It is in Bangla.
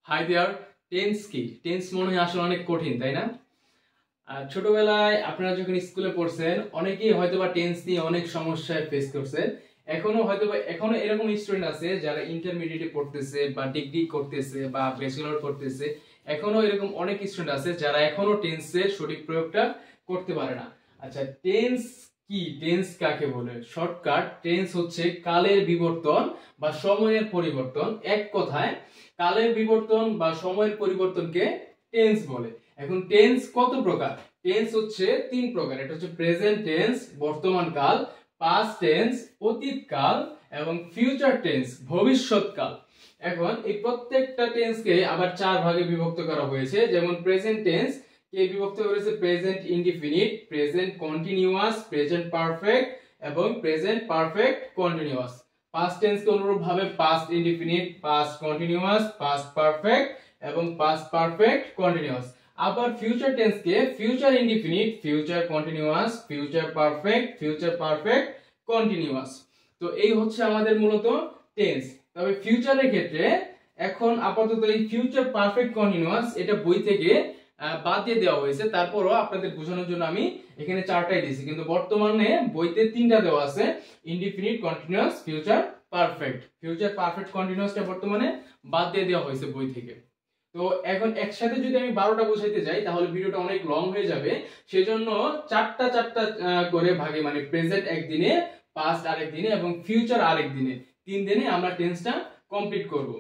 High there. টেন্স কি? টেন্স মনে হয় আসলে অনেক কঠিন, তাই না? ছোটবেলায় আপনারা যখন স্কুলে পড়ছেন অনেকেই হয়তোবা টেন্স নিয়ে অনেক সমস্যায় ফেস করছেন। এখনো এরকম স্টুডেন্ট আছে যারা ইন্টারমিডিয়েটে পড়তেছে বা ডিগ্রি করতেছে বা ব্যাচেলর করতেছে। এখনো এরকম অনেক স্টুডেন্ট আছে যারা এখনো টেন্সের সঠিক প্রয়োগটা করতে পারে না। আচ্ছা, টেন্স কি? টেন্স কাকে বলে? শর্টকাট, টেন্স হচ্ছে কালের বিবর্তন বা সময়ের পরিবর্তন। এক কথায় কালের বিবর্তন বা সময়ের পরিবর্তনকে টেন্স বলে। এখন টেন্স কত প্রকার? টেন্স হচ্ছে তিন প্রকার। এটা হচ্ছে প্রেজেন্ট টেন্স বর্তমান কাল, পাস্ট টেন্স অতীত কাল এবং ফিউচার টেন্স ভবিষ্যৎ কাল। এখন এই প্রত্যেকটা টেন্সকে আবার চার ভাগে বিভক্ত করা হয়েছে। যেমন প্রেজেন্ট টেন্স কে বিভক্ত করেছে present indefinite, present continuous, present perfect এবং present perfect continuous. Past tense কে অনুরূপ ভাবে past indefinite, past continuous, past perfect এবং পাস্ট পারফেক্ট কন্টিনিউয়াস। আবার ফিউচার টেন্স কে future indefinite, future continuous, future perfect continuous. তো এই হচ্ছে আমাদের মূলত টেন্স। তবে ফিউচারের ক্ষেত্রে এখন আপাতত এই ফিউচার পারফেক্ট কন্টিনিউয়াস এটা বই থেকে বাদ দিয়ে দেওয়া হয়েছে। তারপরও আপনাদের বোঝানোর জন্য আমি এখানে চারটাই দিয়েছি, কিন্তু বর্তমানে বইতে তিনটা দেওয়া আছে, indefinite, continuous, future perfect. Future perfect কন্টিনিউয়াসটা বর্তমানে বাদ দিয়ে দেওয়া হয়েছে বই থেকে। তো এখন একসাথে যদি আমি 12টা বোঝাইতে যাই তাহলে ভিডিওটা অনেক লং হয়ে যাবে। সেজন্য চারটা করে ভাগে, মানে প্রেজেন্ট একদিনে, পাস্ট আরেক দিনে এবং ফিউচার আরেক দিনে, 3 দিনে আমরা টেন্সটা কমপ্লিট করব।